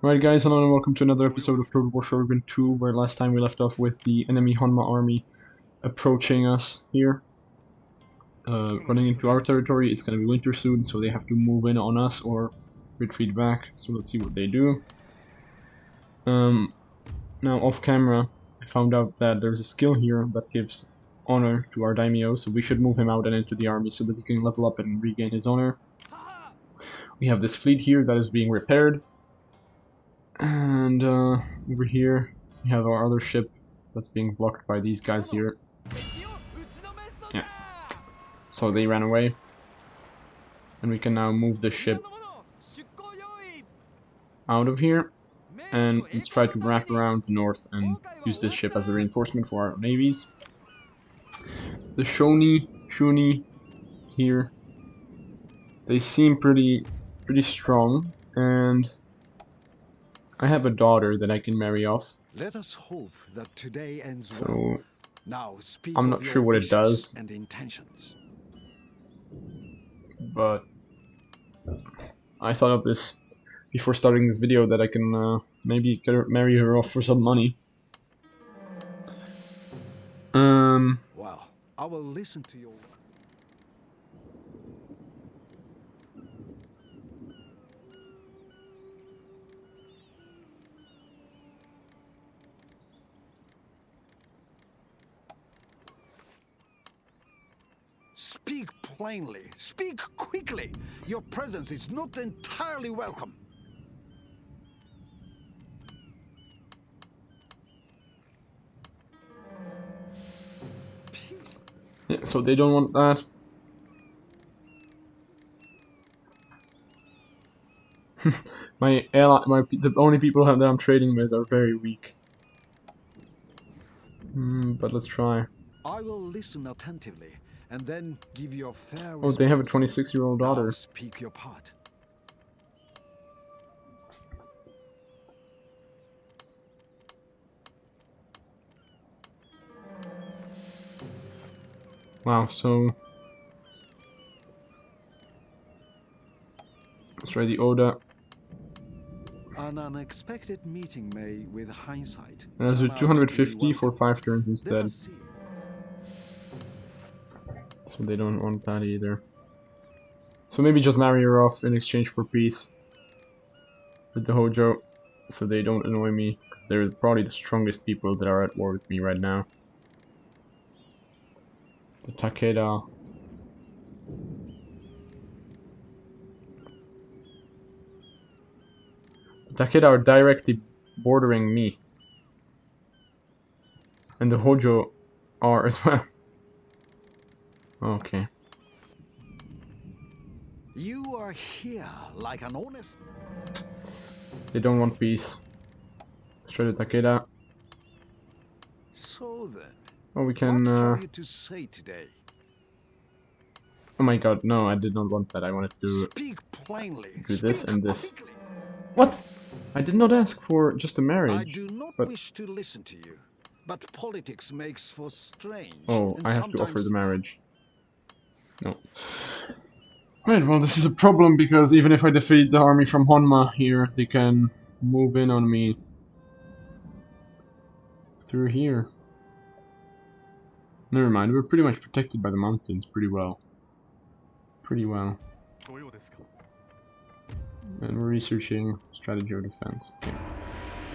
Right guys, hello and welcome to another episode of Total War Shogun II, where last time we left off with the enemy Honma army approaching us here. Running into our territory. It's gonna be winter soon, so they have to move in on us or retreat back, so let's see what they do. Now off camera, I found out that there's a skill here that gives honor to our daimyo, so we should move him out and into the army so that he can level up and regain his honor. We have this fleet here that is being repaired. And over here we have our other ship that's being blocked by these guys here. Yeah. So they ran away. And we can now move the ship out of here. And let's try to wrap around the north and use this ship as a reinforcement for our navies. The Shuni here, they seem pretty strong, and I have a daughter that I can marry off. Let us hope that today ends so well. Now speak I'm of not your sure what it wishes does, and intentions. but I thought of this before starting this video that I can maybe marry her off for some money. Well, I will listen to your... Speak plainly. Speak quickly. Your presence is not entirely welcome. Yeah, so they don't want that. The only people that I'm trading with are very weak. But let's try. I will listen attentively and then give you a fair Oh, they have a response. 26-year-old Now daughter. speak your part. Wow, so let's try the Oda. An unexpected meeting may, with hindsight, And let's do turn out to be 250 for welcome. 5 turns Let instead. us see. So they don't want that either. So maybe just marry her off in exchange for peace with the Hojo, so they don't annoy me, because they're probably the strongest people that are at war with me right now. The Takeda. The Takeda are directly bordering me. And the Hojo are as well. Okay. You are here like an honest... They don't want peace. Let's try the Takeda. So then, Oh, we can, what have you to say today? oh my god, no, I did not want that. I wanted to Speak plainly. do this Speak and this. quickly. What? I did not ask for just a I marriage. do not but... wish to listen to you, but politics makes for strange. Oh, and I have to offer sometimes... the marriage. No. Right, well, this is a problem because even if I defeat the army from Honma here, they can move in on me through here. Never mind, we're pretty much protected by the mountains pretty well. And we're researching strategy of defense. Okay.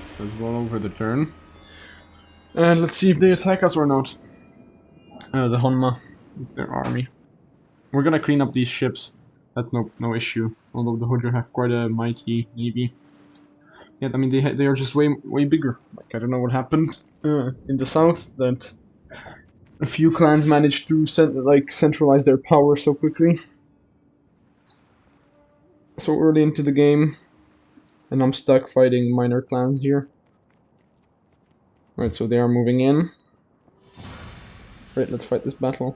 So it's well over the turn. And let's see if they attack us or not. The Honma with their army. We're gonna clean up these ships. That's no issue. Although the Hojo have quite a mighty navy. Yeah, I mean they are just way bigger. Like I don't know what happened in the south that a few clans managed to centralize their power so quickly. So early into the game, and I'm stuck fighting minor clans here. Right, so they are moving in. Right, let's fight this battle.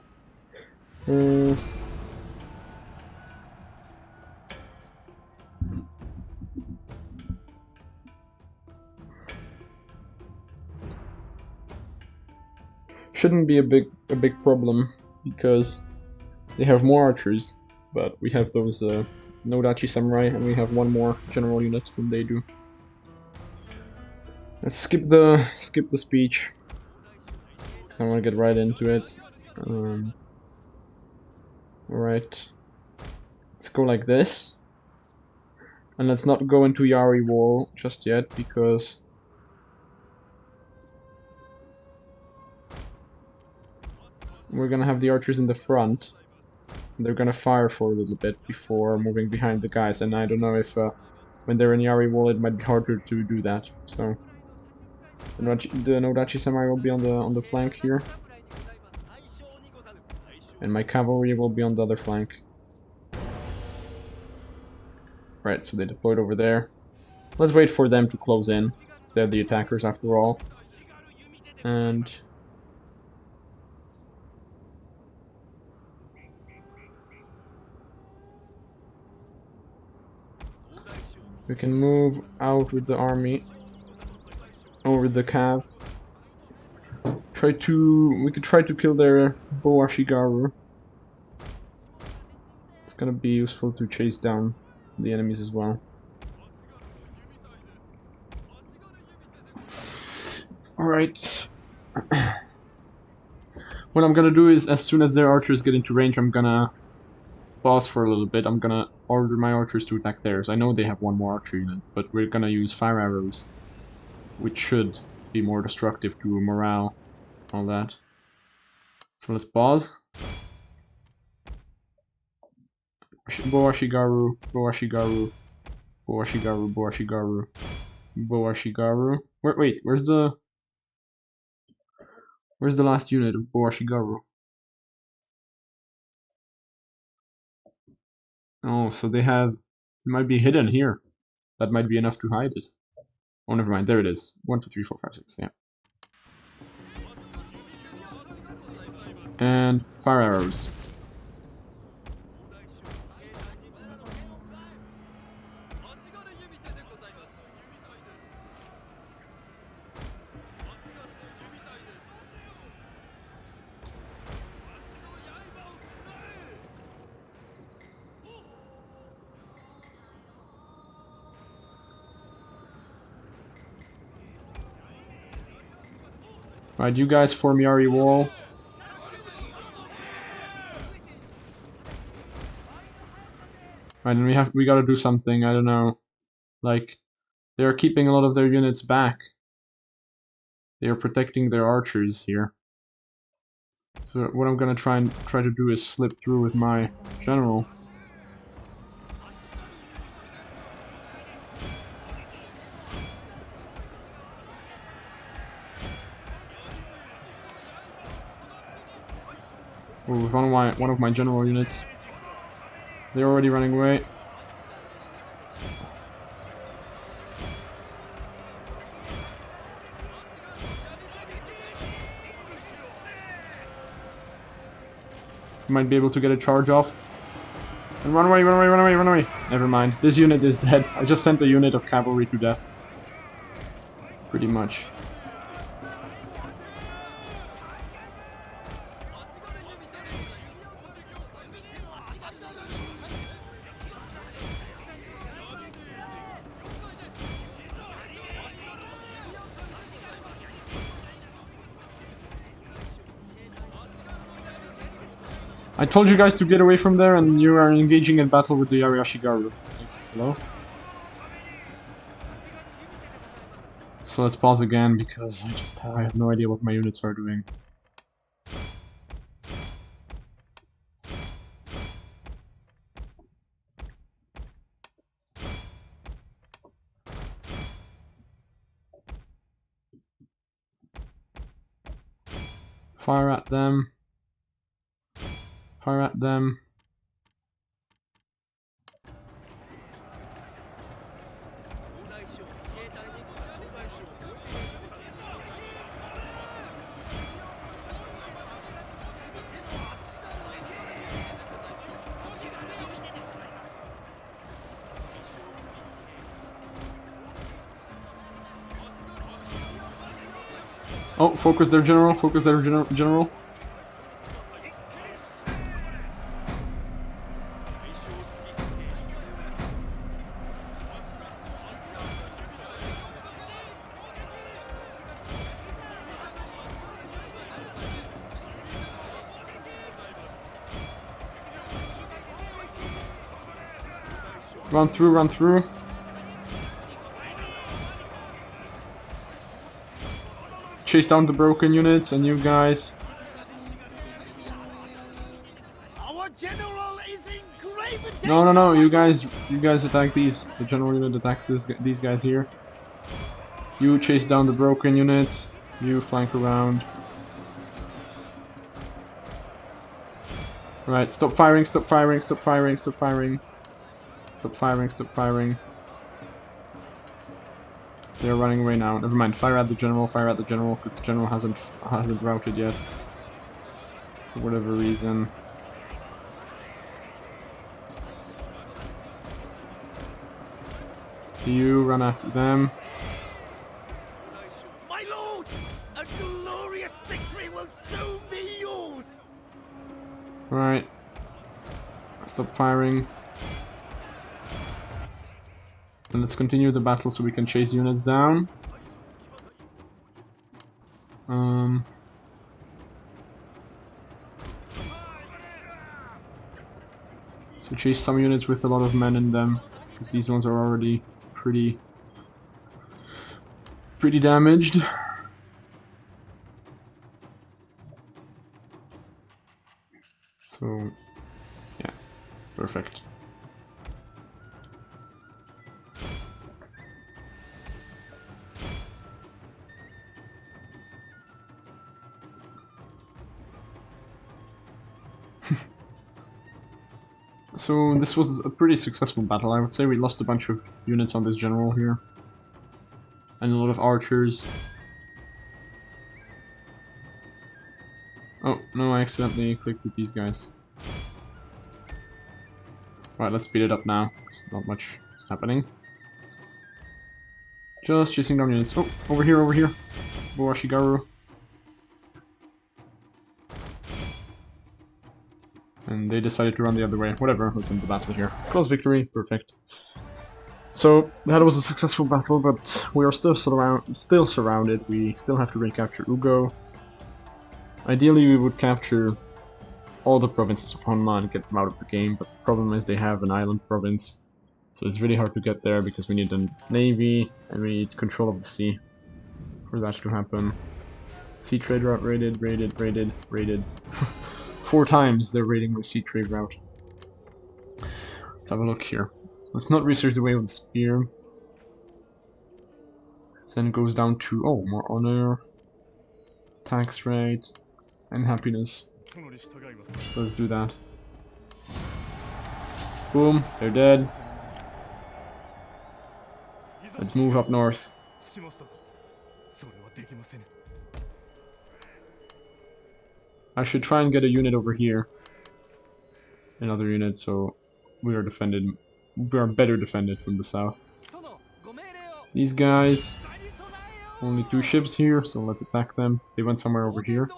Shouldn't be a big problem because they have more archers, but we have those Nodachi Samurai, and we have one more general unit than they do. Let's skip the speech. I want to get right into it. Alright. Let's go like this. And let's not go into Yari Wall just yet, because we're gonna have the archers in the front. And they're gonna fire for a little bit before moving behind the guys, and I don't know if when they're in Yari Wall it might be harder to do that. So the Nodachi Samurai will be on the flank here. And my cavalry will be on the other flank. Right, so they deployed over there. Let's wait for them to close in. They're the attackers after all. And we can move out with the army over the cav. We could try to kill their Boashigaru. It's gonna be useful to chase down the enemies as well. Alright. What I'm gonna do is, as soon as their archers get into range, I'm gonna pause for a little bit. I'm gonna order my archers to attack theirs. I know they have one more archer unit, but we're gonna use fire arrows, which should be more destructive to morale, all that. So let's pause. Boashigaru, Boashigaru, Boashigaru, Boashigaru, Boashigaru. Wait, where's the last unit of Boashigaru? Oh, so they might be hidden here. That might be enough to hide it. Oh, never mind. There it is. 1, 2, 3, 4, 5, 6. Yeah. And fire arrows. Alright, you guys form Yari Wall. Right, and we gotta do something, I don't know. Like, they are keeping a lot of their units back. They are protecting their archers here. So what I'm gonna try to do is slip through with my general. Oh, with one of my general units. They're already running away. Might be able to get a charge off. And run away, run away, run away, run away. Never mind. This unit is dead. I just sent a unit of cavalry to death. Pretty much. I told you guys to get away from there, and you are engaging in battle with the Ariashigaru. Hello? So let's pause again, because I have no idea what my units are doing. Fire at them. Fire at them. Oh, focus their general, focus their general. Run through, run through. Chase down the broken units, and you guys. Our general is in grave danger. No, no, no! You guys attack these. The general unit attacks these guys here. You chase down the broken units. You flank around. Right, stop firing! Stop firing! Stop firing! Stop firing! Stop firing! Stop firing! They're running away now. Never mind. Fire at the general. Fire at the general, because the general hasn't routed yet for whatever reason. You run after them. My lord, a glorious victory will soon be yours. Right. Stop firing. And let's continue the battle so we can chase units down. So chase some units with a lot of men in them, because these ones are already pretty damaged. So yeah, perfect. So this was a pretty successful battle. I would say we lost a bunch of units on this general here. And a lot of archers. Oh, no, I accidentally clicked with these guys. Right, let's speed it up now, because not much is happening. Just chasing down units. Oh, over here, over here. Boashigaru. And they decided to run the other way. Whatever, let's end the battle here. Close victory, perfect. So, that was a successful battle, but we are still surrounded. We still have to recapture Ugo. Ideally, we would capture all the provinces of Honma and get them out of the game, but the problem is they have an island province. So it's really hard to get there because we need a navy and we need control of the sea for that to happen. Sea trade route raided. 4 times they're raiding the sea trade route. Let's have a look here. Let's not research the way of the spear. Then goes down to, oh, more honor, tax rate, and happiness. So let's do that. Boom, they're dead. Let's move up north. I should try and get a unit over here. Another unit, so we are defended. We are better defended from the south. These guys, only 2 ships here, so let's attack them. They went somewhere over here.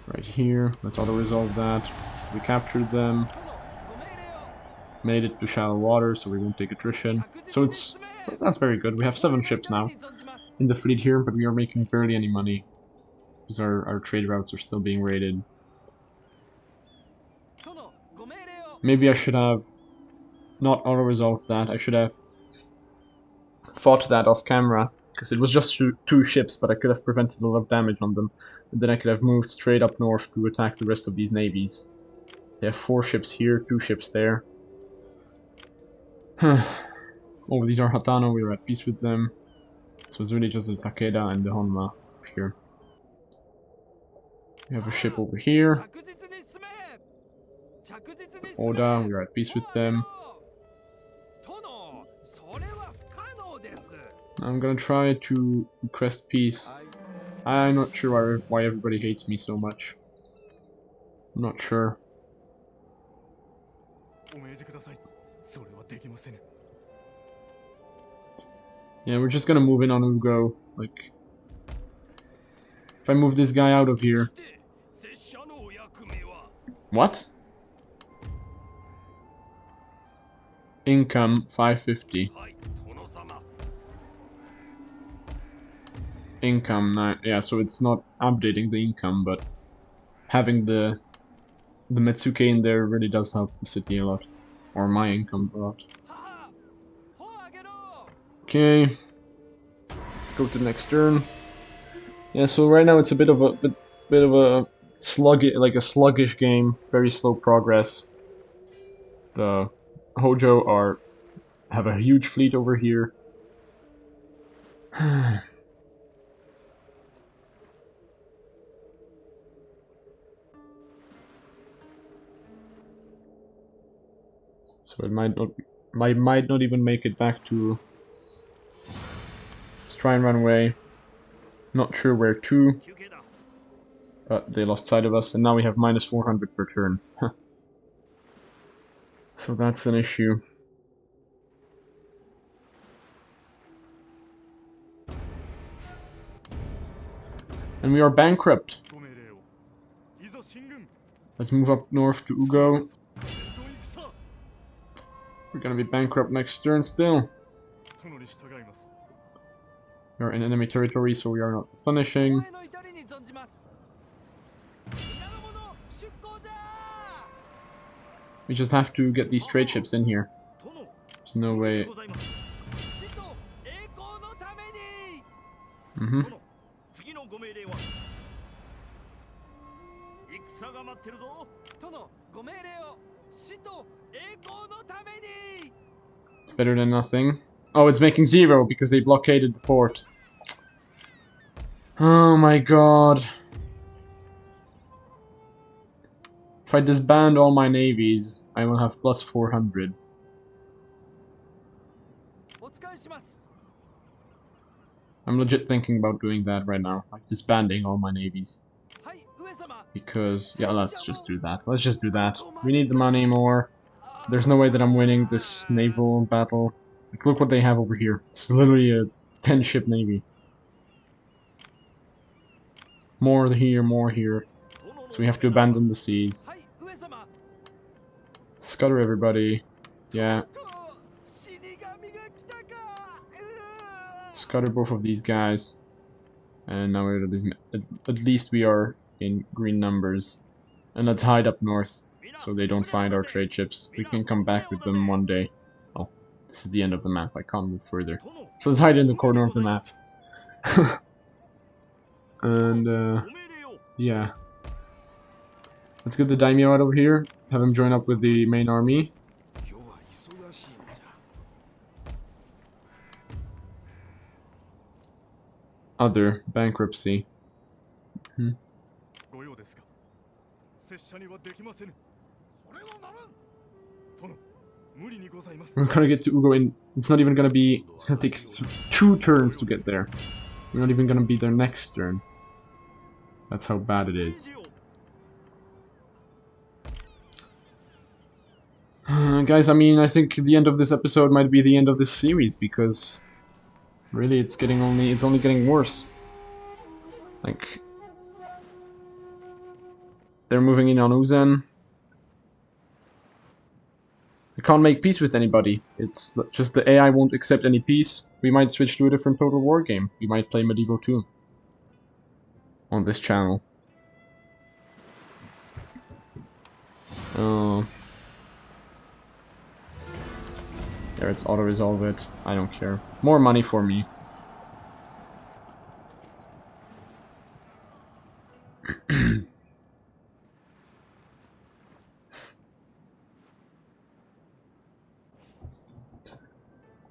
Right here, let's auto-resolve that. We captured them. Made it to shallow water, so we won't take attrition. So that's very good. We have 7 ships now in the fleet here, but we are making barely any money. Because our trade routes are still being raided. Maybe I should have not auto-resolved that. I should have fought that off camera, because it was just 2 ships, but I could have prevented a lot of damage on them. And then I could have moved straight up north to attack the rest of these navies. They have 4 ships here, 2 ships there. Oh, these are Hatano, we were at peace with them. So it's really just the Takeda and the Honma up here. We have a ship over here. Oda, we are at peace with them. I'm gonna try to request peace. I'm not sure why everybody hates me so much. I'm not sure. Yeah, we're just gonna move in on Ugo. Like, if I move this guy out of here. What? Income 550. Income 9. Yeah, so it's not updating the income, but having the Metsuke in there really does help the city a lot. or my income a lot. Okay, let's go to the next turn. Yeah, so right now it's a bit of a sluggish game, very slow progress. The Hojo have a huge fleet over here. So it might not even make it back to. Let's try and run away. Not sure where to, but they lost sight of us, and now we have minus 400 per turn. So that's an issue. And we are bankrupt. Let's move up north to Ugo. We're gonna be bankrupt next turn still. We are in enemy territory, so we are not punishing. We just have to get these trade ships in here. There's no way. It's better than nothing. Oh, it's making 0 because they blockaded the port. Oh my god. If I disband all my navies, I will have plus 400. I'm legit thinking about doing that right now, like disbanding all my navies. Because, yeah, let's just do that. Let's just do that. We need the money more. There's no way that I'm winning this naval battle. Like, look what they have over here. It's literally a 10-ship navy. More here, more here. So we have to abandon the seas. Scutter everybody. Yeah. Scutter both of these guys. And now we're at least we are in green numbers. And let's hide up north so they don't find our trade ships. We can come back with them one day. Oh, this is the end of the map. I can't move further. So let's hide in the corner of the map. And yeah. Let's get the daimyo out over here. Have him join up with the main army. Other bankruptcy. We're gonna get to Ugo in. It's not even gonna be. It's gonna take 2 turns to get there. We're not even gonna be there next turn. That's how bad it is. Guys, I mean, I think the end of this episode might be the end of this series because really it's only getting worse. Like, they're moving in on Uzen. I can't make peace with anybody. It's just the AI won't accept any peace. We might switch to a different Total War game. We might play Medieval 2 on this channel. There, it's auto-resolve it. I don't care. More money for me.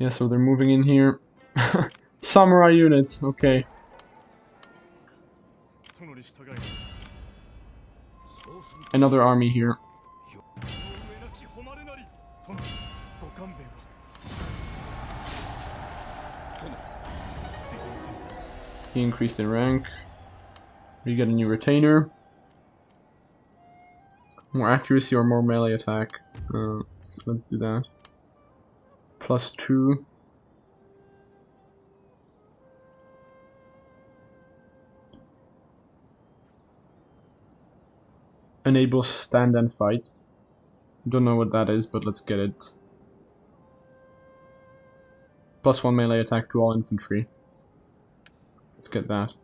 Yeah, so they're moving in here. Samurai units, okay. Another army here. He increased in rank. We get a new retainer. More accuracy or more melee attack. Let's do that. +2. Enables stand and fight. Don't know what that is, but let's get it. +1 melee attack to all infantry. Let's get that.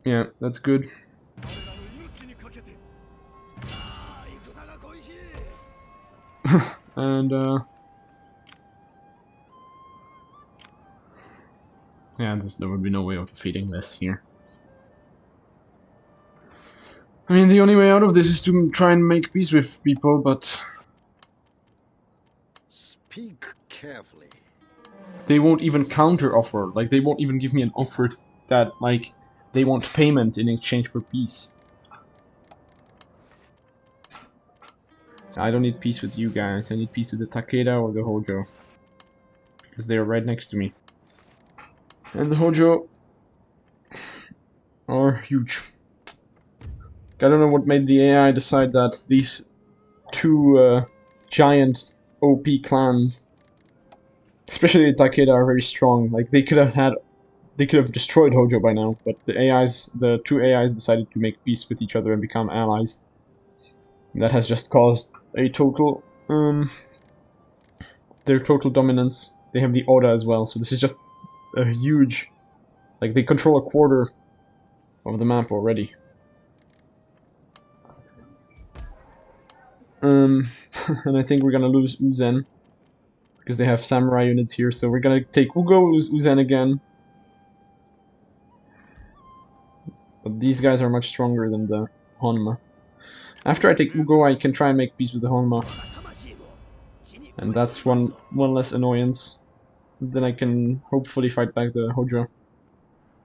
Yeah, that's good. And yeah, there would be no way of defeating this here. I mean, the only way out of this is to try and make peace with people, but Speak carefully. they won't even counter offer. Like, they won't even give me an offer that, like, they want payment in exchange for peace. I don't need peace with you guys. I need peace with the Takeda or the Hojo, because they are right next to me. And the Hojo are huge. I don't know what made the AI decide that these two giant OP clans, especially the Takeda, are very strong. Like, they could have destroyed Hojo by now, but the two AIs decided to make peace with each other and become allies. And that has just caused a total their total dominance. They have the Oda as well, so this is just a huge, like, they control a quarter of the map already. And I think we're gonna lose Uzen because they have samurai units here, so we're gonna take Ugo, lose Uzen again. But these guys are much stronger than the Honma. After I take Ugo, I can try and make peace with the Honma. And that's one less annoyance. Then I can hopefully fight back the Hojo.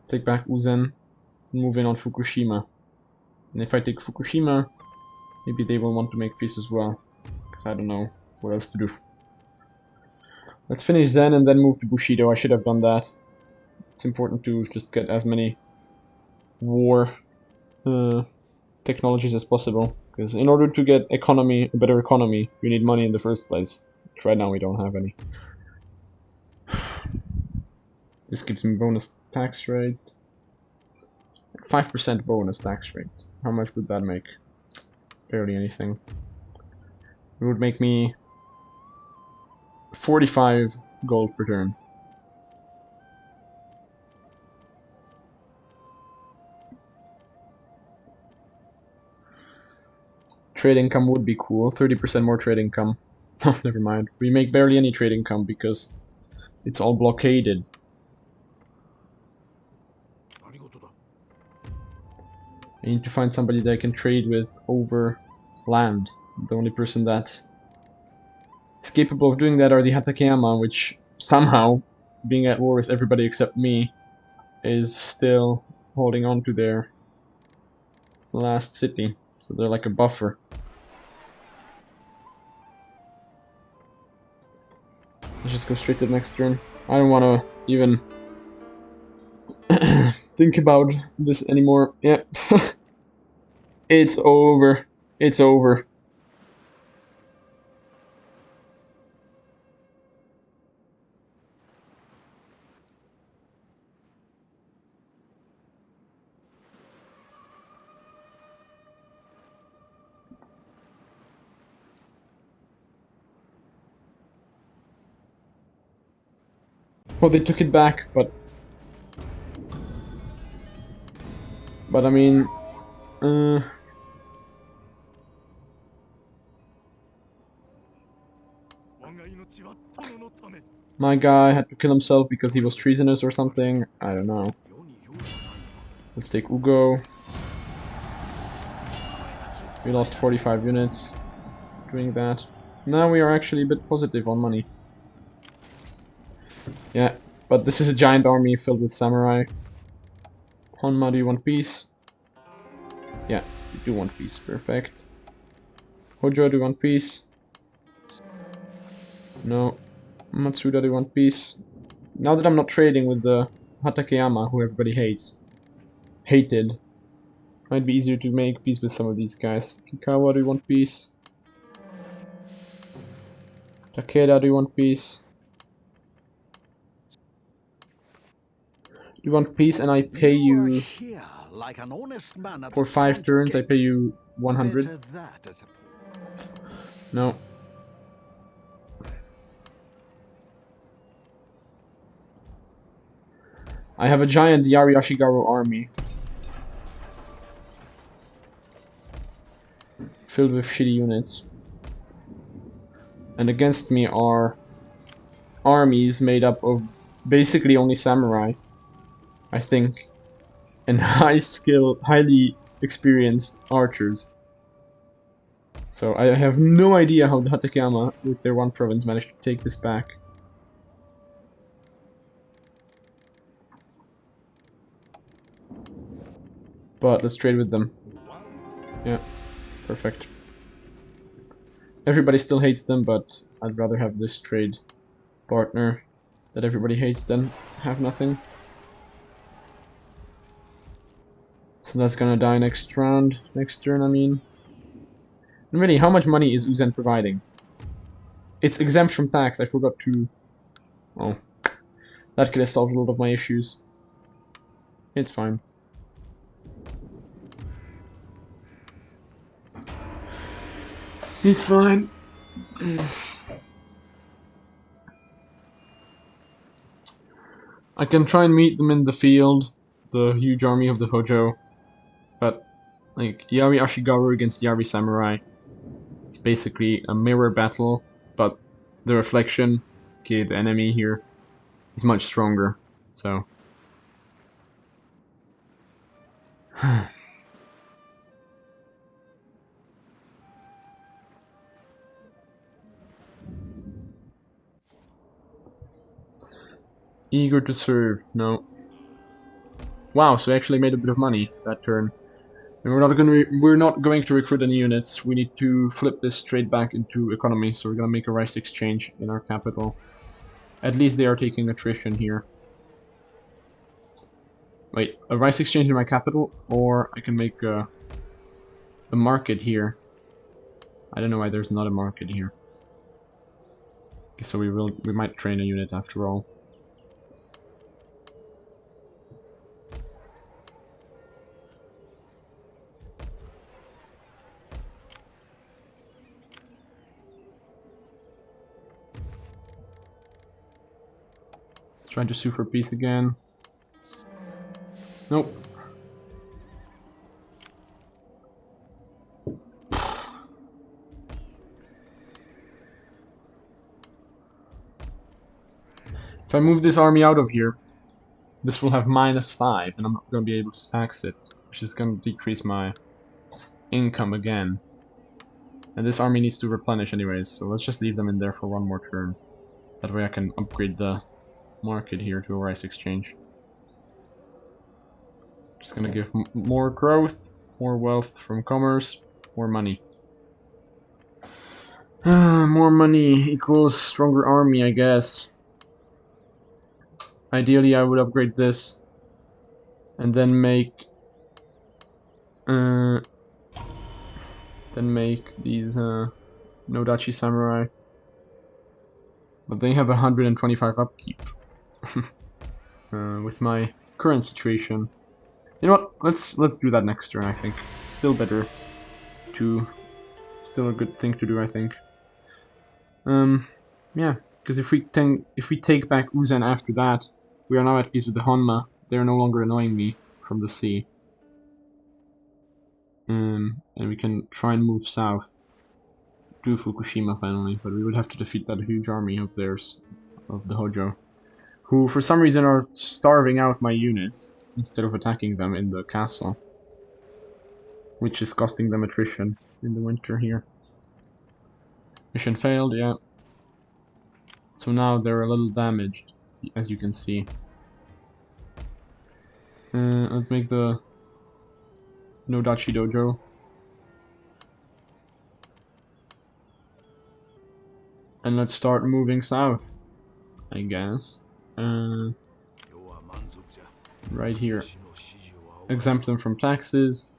Take back Uzen, and move in on Fukushima. And if I take Fukushima, maybe they will want to make peace as well. Because I don't know what else to do. Let's finish Zen and then move to Bushido. I should have done that. It's important to just get as many war technologies as possible. Because in order to get a better economy, you need money in the first place. Which right now we don't have any. This gives me bonus tax rate. 5% bonus tax rate. How much would that make? Barely anything. It would make me 45 gold per turn. Trade income would be cool. 30% more trade income. Oh, never mind. We make barely any trade income because it's all blockaded. I need to find somebody that I can trade with over land. The only person that is capable of doing that are the Hatakeyama, which somehow, being at war with everybody except me, is still holding on to their last city. So they're like a buffer. Let's just go straight to the next turn. I don't want to even think about this anymore. Yeah. It's over. It's over. Well, they took it back, but I mean, my guy had to kill himself because he was treasonous or something. I don't know. Let's take Ugo. We lost 45 units doing that. Now we are actually a bit positive on money. Yeah, but this is a giant army filled with samurai. Honma, do you want peace? Yeah, you do want peace. Perfect. Hojo, do you want peace? No. Matsuda, do you want peace? Now that I'm not trading with the Hatakeyama, who everybody hated, might be easier to make peace with some of these guys. Kikawa, do you want peace? Takeda, do you want peace? Do you want peace and I pay you like an honest man at for 5 turns, I pay you 100? No. I have a giant Yari Ashigaru army. Filled with shitty units. And against me are armies made up of basically only samurai, I think, and highly experienced archers. So I have no idea how the Hatakama, with their one province, managed to take this back. But let's trade with them. Yeah, perfect. Everybody still hates them, but I'd rather have this trade partner that everybody hates than have nothing. So that's gonna die next round, next turn, I mean. And really, how much money is Uzen providing? It's exempt from tax, I forgot to... Oh. That could have solved a lot of my issues. It's fine. It's fine. I can try and meet them in the field, the huge army of the Hojo, but like Yari Ashigaru against Yari Samurai, it's basically a mirror battle, but the reflection, okay, the enemy here, is much stronger, so... Eager to serve, no. Wow, so I actually made a bit of money that turn. And we're not going to recruit any units. We need to flip this straight back into economy, so we're gonna make a rice exchange in our capital. At least they are taking attrition here. Wait, a rice exchange in my capital, or I can make a market here. I don't know why there's not a market here. Okay, so we might train a unit after all. Let's try to sue for peace again. Nope. If I move this army out of here, this will have -5, and I'm not going to be able to tax it, which is going to decrease my income again. And this army needs to replenish anyways, so let's just leave them in there for one more turn. That way I can upgrade the market here to a rice exchange. Just gonna give more growth, more wealth from commerce, more money. More money equals stronger army, I guess. Ideally, I would upgrade this and then make these Nodachi Samurai. But they have 125 upkeep. With my current situation. You know what? Let's do that next turn, I think. Still better to... Still a good thing to do, I think. Yeah, because if we take back Uzen after that, we are now at peace with the Honma. They are no longer annoying me from the sea. And we can try and move south to Fukushima finally, but we would have to defeat that huge army of theirs, of the Hojo, who for some reason are starving out my units instead of attacking them in the castle, which is costing them attrition in the winter here. Mission failed, yeah. So now they're a little damaged, as you can see. Let's make the Nodachi Dojo. And let's start moving south, I guess. Right here. Exempt them from taxes.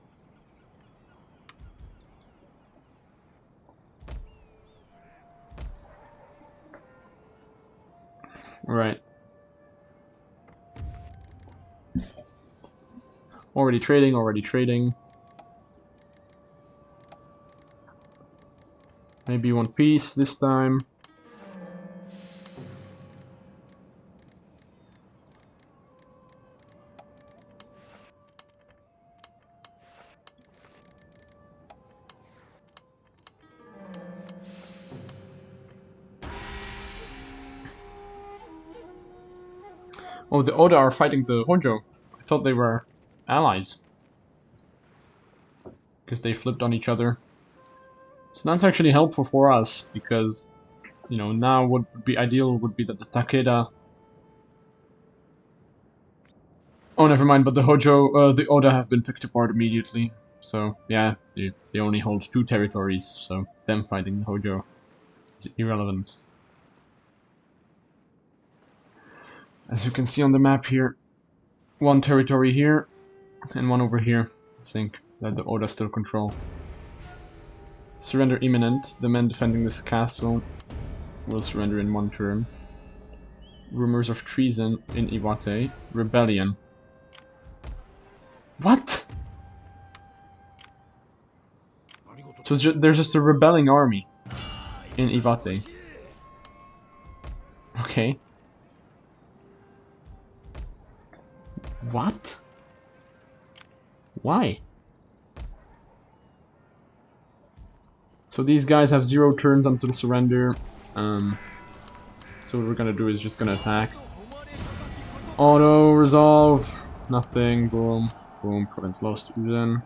Right. Already trading, already trading. Maybe one piece this time. Oh, the Oda are fighting the Hojo. I thought they were allies. Because they flipped on each other. So that's actually helpful for us, because, you know, now what would be ideal would be that the Takeda... Oh, never mind, but the Hojo, the Oda have been picked apart immediately. So, yeah, they only hold 2 territories, so them fighting the Hojo is irrelevant. As you can see on the map here, 1 territory here, and 1 over here, I think, that the Oda still control. Surrender imminent. The men defending this castle will surrender in 1 turn. Rumors of treason in Iwate. Rebellion. What? So there's just a rebelling army in Iwate. Okay. What? Why? So these guys have 0 turns until surrender. So what we're gonna do is just gonna attack. Auto resolve. Nothing. Boom. Boom. Province lost to Uzen.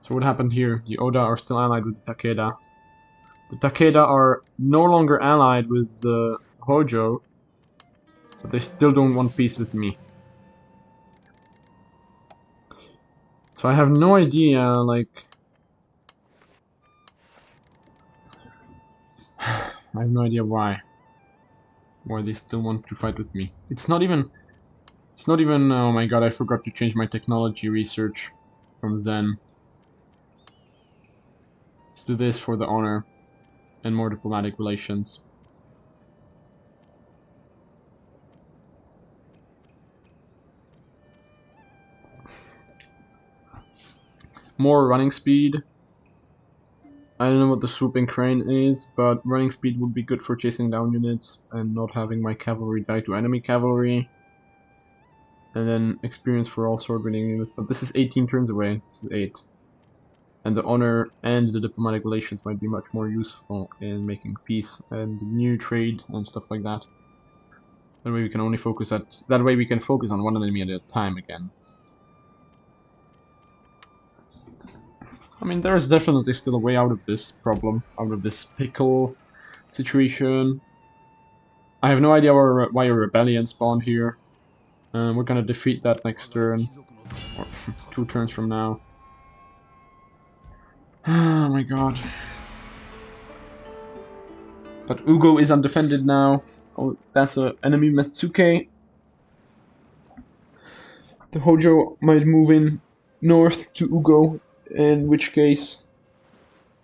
So what happened here? The Oda are still allied with the Takeda. The Takeda are no longer allied with the Hojo, but they still don't want peace with me. So I have no idea, like... I have no idea why. Why they still want to fight with me. It's not even... oh my god, I forgot to change my technology research from Zen. Let's do this for the honor and more diplomatic relations. More running speed. I don't know what the swooping crane is, but running speed would be good for chasing down units and not having my cavalry die to enemy cavalry. And then experience for all sword winning units, but this is 18 turns away, this is 8. And the honor and the diplomatic relations might be much more useful in making peace and new trade and stuff like that. That way we can only focus on one enemy at a time again. I mean, there is definitely still a way out of this problem, out of this pickle situation. I have no idea why a rebellion spawned here. We're gonna defeat that next turn, or 2 turns from now. Oh my god. But Ugo is undefended now. Oh, that's an enemy Metsuke. The Hojo might move in north to Ugo, in which case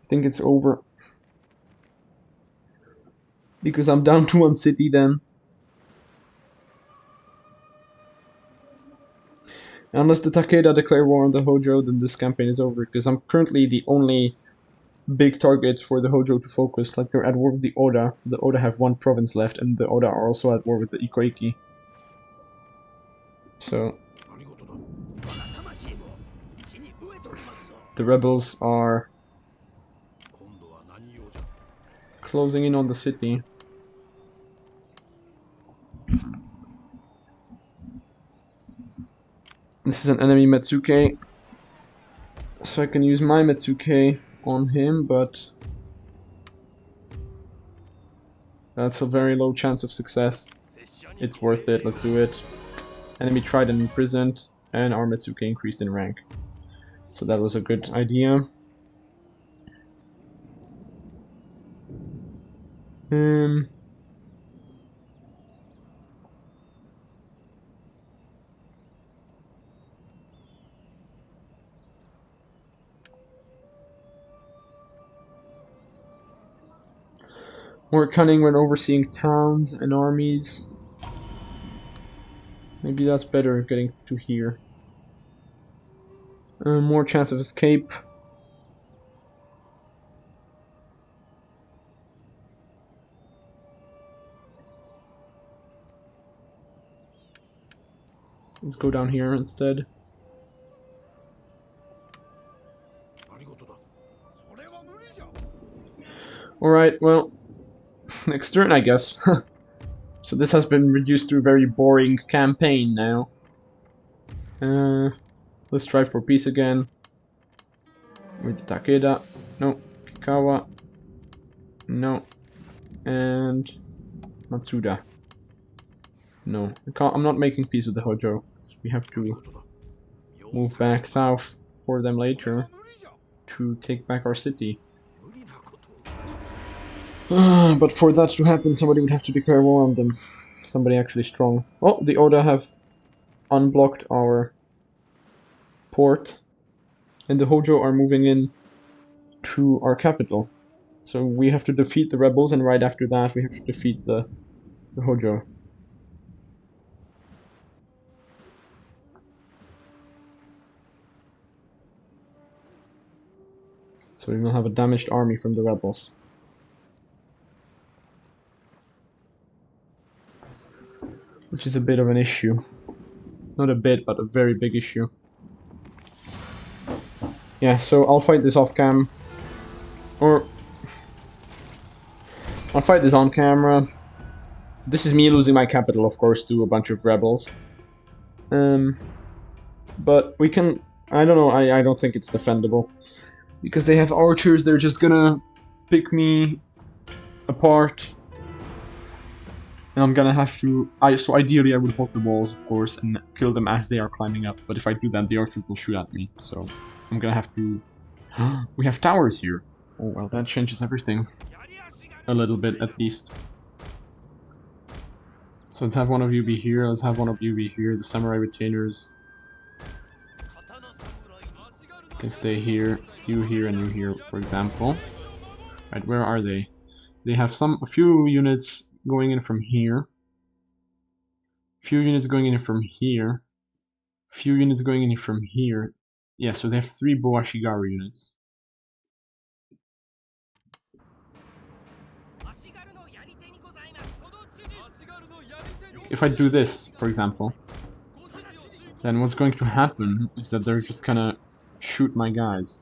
I think it's over. Because I'm down to 1 city then. Unless the Takeda declare war on the Hojo, then this campaign is over, because I'm currently the only big target for the Hojo to focus. Like, they're at war with the Oda. The Oda have 1 province left, and the Oda are also at war with the Ikoiki. So... the rebels are closing in on the city. This is an enemy Metsuke, so I can use my Metsuke on him, but that's a very low chance of success. It's worth it, let's do it. Enemy tried and imprisoned, and our Metsuke increased in rank. So that was a good idea. More cunning when overseeing towns and armies. Maybe that's better, getting to here. More chance of escape. Let's go down here instead. Alright, well, next turn I guess. So this has been reduced to a very boring campaign now. Let's try for peace again. With Takeda. No. Kikawa. No. And Matsuda. No. I'm not making peace with the Hojo. We have to move back south for them later to take back our city. But for that to happen, somebody would have to declare war on them. Somebody actually strong. Oh, the Oda have unblocked our port, and the Hojo are moving in to our capital. So we have to defeat the rebels, and right after that we have to defeat the Hojo. So we will have a damaged army from the rebels. Which is a bit of an issue. Not a bit, but a very big issue. Yeah, so I'll fight this off cam. Or I'll fight this on camera. This is me losing my capital, of course, to a bunch of rebels. But we can... I don't know, I don't think it's defendable. Because they have archers, they're just gonna pick me apart. And I'm gonna have to... So ideally I would hold the walls, of course, and kill them as they are climbing up. But if I do that, the archers will shoot at me. So I'm gonna have to... We have towers here. Oh well, that changes everything. A little bit, at least. So let's have one of you be here, let's have one of you be here. The samurai retainers can stay here, you here, and you here, for example. Right, where are they? They have a few units going in from here. Few units going in from here. Few units going in from here. Yeah, so they have 3 Boashigaru units. If I do this, for example, then what's going to happen is that they're just gonna shoot my guys.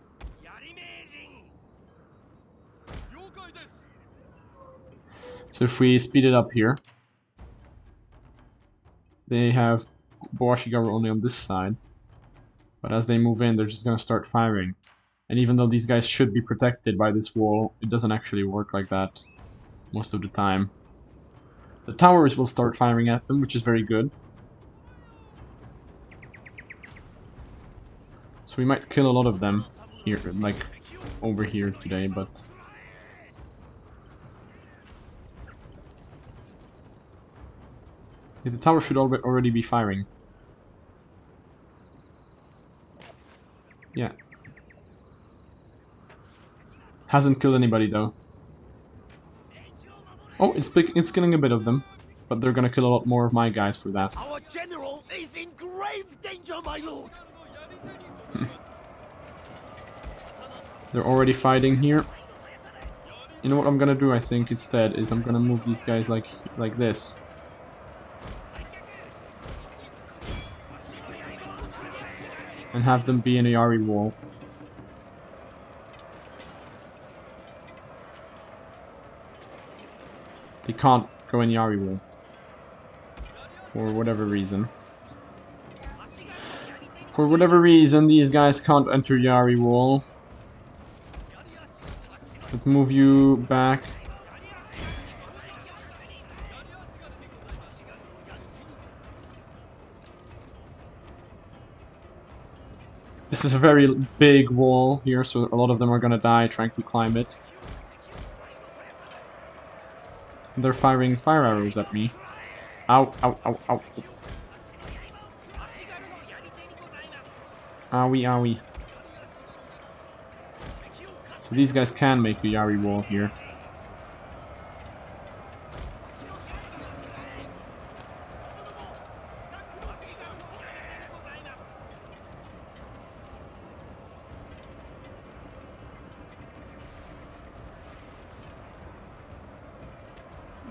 So if we speed it up here, they have Boashigaru only on this side, but as they move in, they're just gonna start firing. And even though these guys should be protected by this wall, it doesn't actually work like that most of the time. The towers will start firing at them, which is very good. So we might kill a lot of them here, like over here today, but... Yeah, the tower should already be firing. Yeah. Hasn't killed anybody though. Oh, it's killing a bit of them, but they're gonna kill a lot more of my guys for that. Our general is in grave danger, my lord. They're already fighting here. You know what I'm gonna do, I think, instead, is I'm gonna move these guys like this. And have them be in a Yari wall. They can't go in Yari wall. For whatever reason. For whatever reason, these guys can't enter Yari wall. Let's move you back. This is a very big wall here, so a lot of them are gonna die trying to climb it. They're firing fire arrows at me. Ow, ow, ow, ow. Owie, owie. So these guys can make a Yari wall here.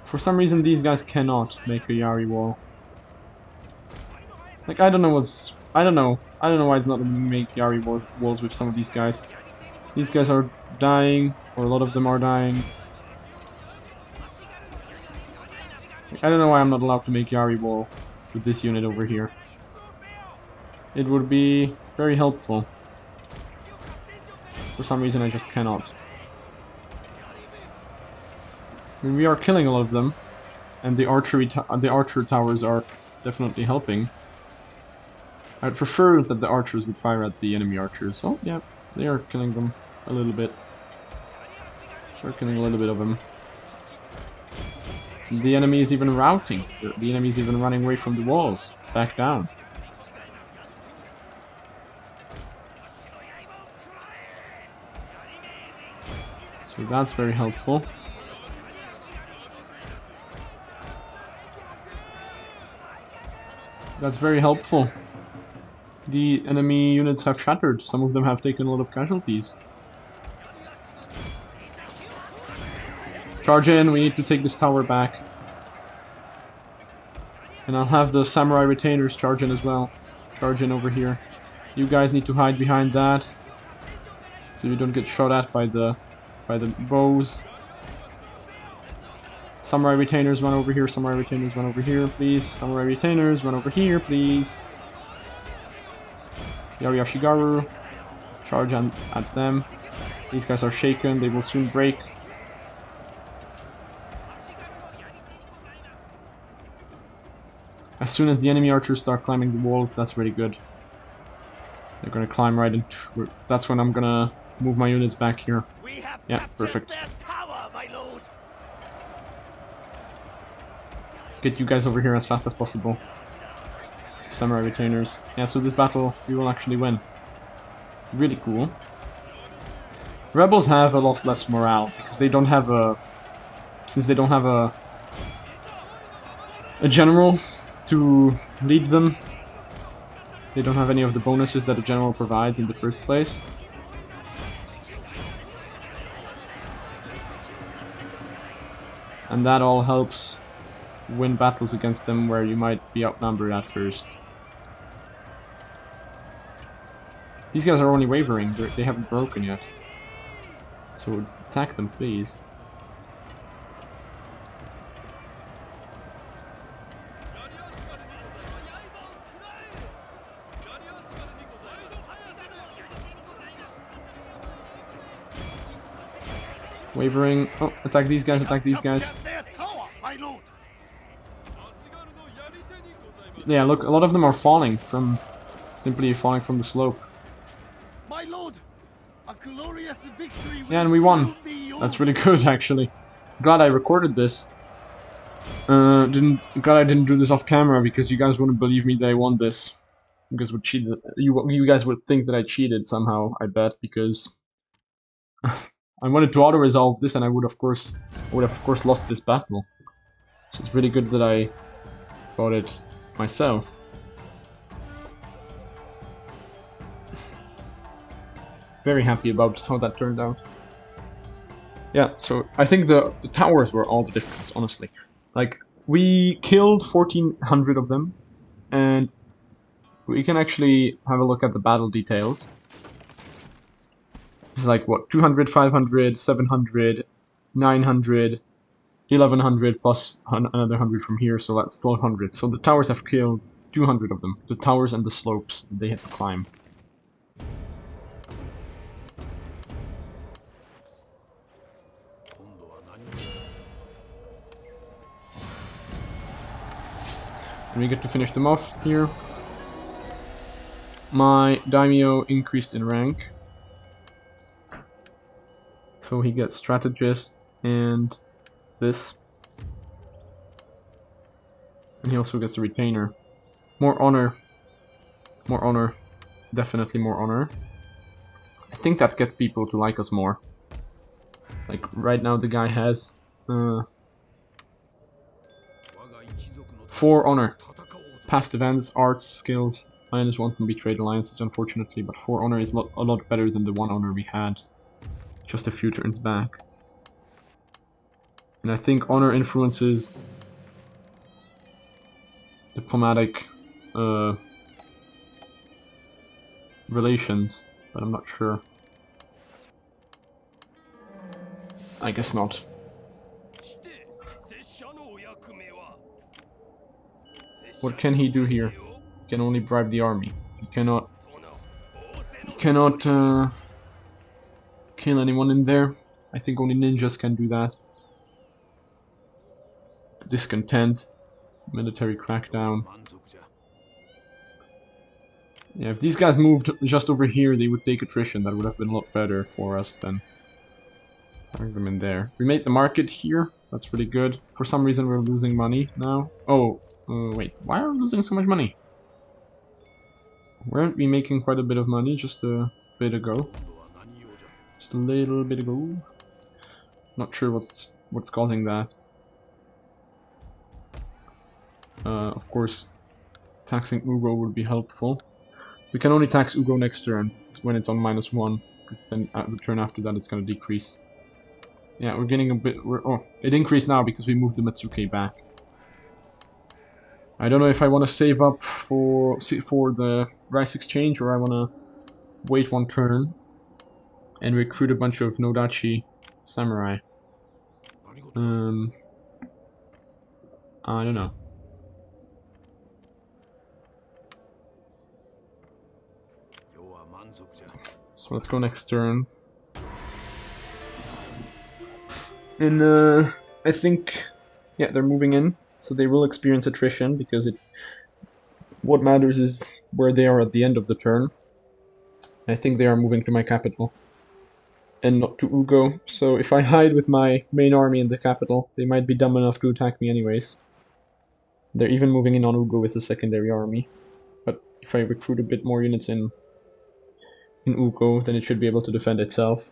For some reason, these guys cannot make a Yari wall. Like, I don't know why it's not letting me make Yari walls with some of these guys. These guys are dying, or a lot of them are dying. I don't know why I'm not allowed to make Yari Wall with this unit over here. It would be very helpful. For some reason I just cannot. I mean, we are killing a lot of them, and the archer towers are definitely helping. I'd prefer that the archers would fire at the enemy archers. Oh, yeah, they are killing them a little bit. They're killing a little bit of them. The enemy is even routing. The enemy is even running away from the walls. Back down. So that's very helpful. That's very helpful. The enemy units have shattered. Some of them have taken a lot of casualties. Charge in, we need to take this tower back. And I'll have the samurai retainers charge in as well. Charge in over here. You guys need to hide behind that, so you don't get shot at by the bows. Samurai retainers run over here, samurai retainers run over here, please. Samurai retainers run over here, please. Yari Ashigaru, charge at them. These guys are shaken, they will soon break. As soon as the enemy archers start climbing the walls, that's really good. They're gonna climb right into... That's when I'm gonna move my units back here. Yeah, perfect. Get you guys over here as fast as possible. Samurai retainers. Yeah, so this battle we will actually win. Really cool. Rebels have a lot less morale because they don't have a... Since they don't have a general to lead them, they don't have any of the bonuses that a general provides in the first place. And that all helps win battles against them where you might be outnumbered at first. These guys are only wavering, they haven't broken yet. So attack them, please. Wavering. Oh, attack these guys, attack these guys. Yeah, look, a lot of them are falling from... simply falling from the slope. My lord, a glorious victory. Yeah, and we won. That's really good, actually. Glad I recorded this. Glad I didn't do this off camera, because you guys wouldn't believe me that I won this. You guys would cheat. You guys would think that I cheated somehow, I bet, because... I wanted to auto-resolve this, and I would have of course lost this battle. So it's really good that I bought it myself. Very happy about how that turned out. Yeah, so I think the towers were all the difference, honestly. Like, we killed 1,400 of them, and we can actually have a look at the battle details. It's like, what, 200, 500, 700, 900, 1100 plus another 100 from here, so that's 1200. So the towers have killed 200 of them. The towers and the slopes that they had to climb. And we get to finish them off here. My daimyo increased in rank. So he gets strategist and this. And he also gets a retainer. More honor. More honor. Definitely more honor. I think that gets people to like us more. Like, right now the guy has 4 honor. Past events, arts, skills, -1 from betrayed alliances, unfortunately, but 4 honor is a lot better than the 1 honor we had just a few turns back. And I think honor influences diplomatic relations, but I'm not sure. I guess not. What can he do here? He can only bribe the army. He cannot kill anyone in there. I think only ninjas can do that. Discontent. Military crackdown. Yeah, if these guys moved just over here, they would take attrition. That would have been a lot better for us than having them in there. We made the market here. That's pretty good. For some reason, we're losing money now. Oh, wait. Why are we losing so much money? Weren't we making quite a bit of money just a bit ago? Just a little bit ago. Not sure what's causing that. Of course, taxing Ugo would be helpful. We can only tax Ugo next turn. It's when it's on -1, because then the turn after that it's gonna decrease. Yeah, we're getting a bit. Oh, it increased now because we moved the Matsuke back. I don't know if I want to save up for the rice exchange or I want to wait one turn and recruit a bunch of Nodachi samurai. I don't know. So let's go next turn. And I think, yeah, they're moving in, so they will experience attrition because what matters is where they are at the end of the turn. I think they are moving to my capital and not to Ugo, so if I hide with my main army in the capital, they might be dumb enough to attack me anyways. They're even moving in on Ugo with a secondary army, but if I recruit a bit more units in Ugo, then it should be able to defend itself.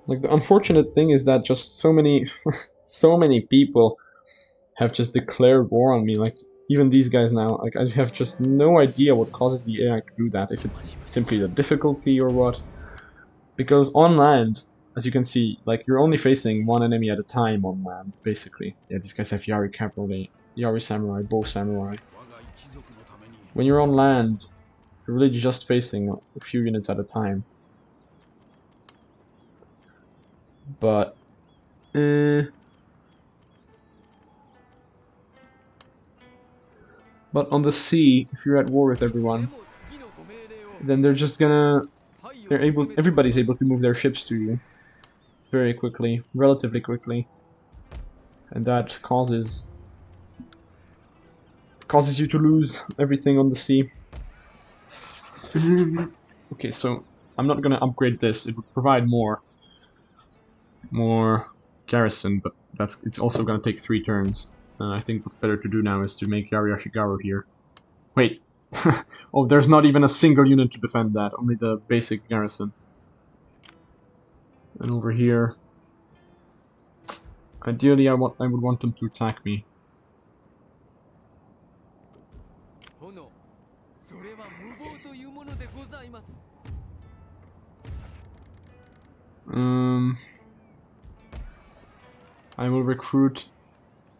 Like, the unfortunate thing is that just so many people have just declared war on me. Like, even these guys now, like, I have just no idea what causes the AI to do that, if it's simply the difficulty or what. Because on land, as you can see, like, you're only facing one enemy at a time on land, basically. Yeah, these guys have Yari Cavalry, Yari Samurai, Bow Samurai. When you're on land, you're really just facing a few units at a time. But, but on the sea, if you're at war with everyone, then they're just gonna... everybody's able to move their ships to you very quickly, relatively quickly, and that causes you to lose everything on the sea. Okay, so I'm not gonna upgrade this. It would provide more garrison, but it's also gonna take 3 turns. I think what's better to do now is to make Yari Ashigaru here. Wait. Oh, there's not even a single unit to defend that, only the basic garrison. And over here, ideally I would want them to attack me. I will recruit.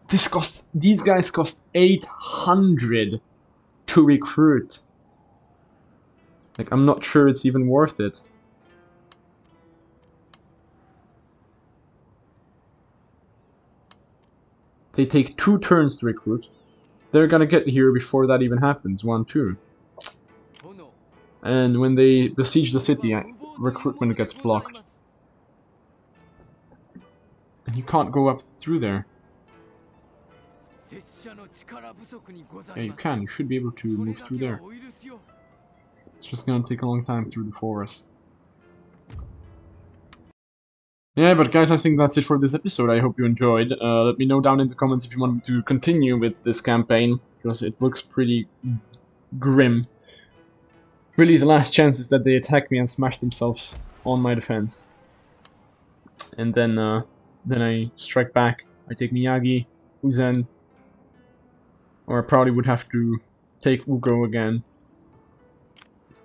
These guys cost 800 to recruit. Like, I'm not sure it's even worth it. They take 2 turns to recruit. They're gonna get here before that even happens. 1, 2. And when they besiege the city, recruitment gets blocked. And you can't go up through there. Yeah, you can. You should be able to move through there. It's just gonna take a long time through the forest. Yeah, but guys, I think that's it for this episode. I hope you enjoyed. Let me know down in the comments if you want to continue with this campaign, because it looks pretty grim. Really, the last chance is that they attack me and smash themselves on my defense. And then I strike back. I take Miyagi, Uzen, or I probably would have to take Ugo again.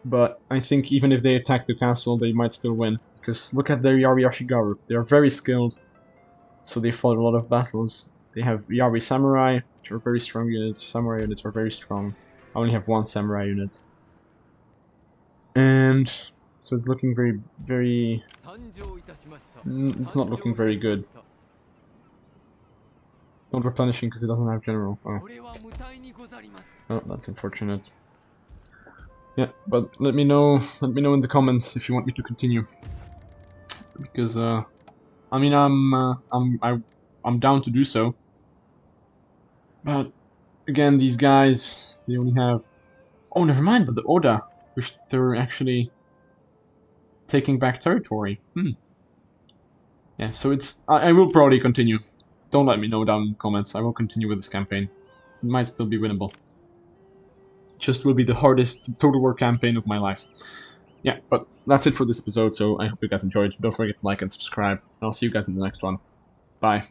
But I think even if they attack the castle, they might still win. Because look at their Yari Ashigaru. They are very skilled, so they fought a lot of battles. They have Yari Samurai, which are very strong units. Samurai units are very strong. I only have one Samurai unit. And so it's looking very, very... it's not looking very good. Not replenishing because it doesn't have general. Oh. Oh, that's unfortunate. Yeah, but let me know in the comments if you want me to continue. Because I mean I'm down to do so. But again, these guys, they only have... oh, never mind, but the Oda, they're actually taking back territory. Yeah, so it's... I will probably continue. Don't let me know down in the comments. I will continue with this campaign. It might still be winnable. Just will be the hardest Total War campaign of my life. Yeah, but that's it for this episode, so I hope you guys enjoyed. Don't forget to like and subscribe, and I'll see you guys in the next one. Bye.